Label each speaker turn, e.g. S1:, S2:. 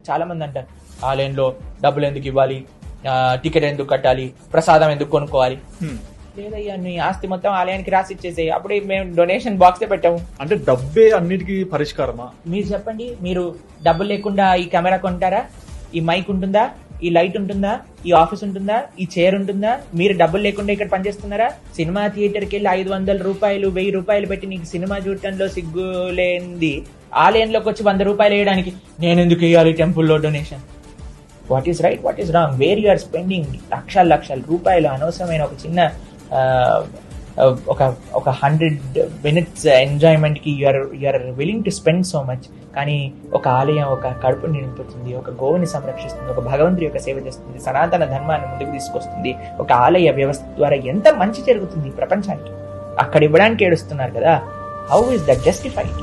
S1: చాలా మంది అంటారు ఆలయంలో డబ్బులు ఎందుకు ఇవ్వాలి, టికెట్ ఎందుకు కట్టాలి, ప్రసాదం ఎందుకు కొనుక్కోవాలి. లేదయ్యా, నీ ఆస్తి మొత్తం ఆలయానికి రాసి ఇచ్చేసేయి, అప్పుడే మేము డొనేషన్ బాక్సే పెట్టాము.
S2: అంటే డబ్బే అన్నిటికీ పరిష్కారమా?
S1: మీరు చెప్పండి, మీరు డబ్బులు లేకుండా ఈ కెమెరా కొంటారా, ఈ మైక్ ఉంటుందా, ఈ లైట్ ఉంటుందా, ఈ ఆఫీస్ ఉంటుందా, ఈ చైర్ ఉంటుందా? మీరు డబ్బులు లేకుండా ఇక్కడ పనిచేస్తున్నారా? సినిమా థియేటర్కి వెళ్ళి 500 రూపాయలు 1000 రూపాయలు పెట్టి నీకు సినిమా చూడటంలో సిగ్గు లేనిది ఆలయంలోకి వచ్చి 100 రూపాయలు వేయడానికి నేను ఎందుకు వేయాలి టెంపుల్లో donation? What is right, what is wrong? Where you're spending లక్షల రూపాయలు అనవసరమైన ఒక చిన్న ఒక 100 minutes ఎంజాయ్మెంట్ కి you're willing to spend so much. కానీ ఒక ఆలయం ఒక కడుపుని నింపుతుంది, ఒక గోవుని సంరక్షిస్తుంది, ఒక భగవంతుడి యొక్క సేవ చేస్తుంది, సనాతన ధర్మాన్ని ముందుకు తీసుకొస్తుంది. ఒక ఆలయ వ్యవస్థ ద్వారా ఎంత మంచి జరుగుతుంది ప్రపంచానికి, అక్కడ ఇవ్వడానికి ఏడుస్తున్నారు కదా. How is that justified?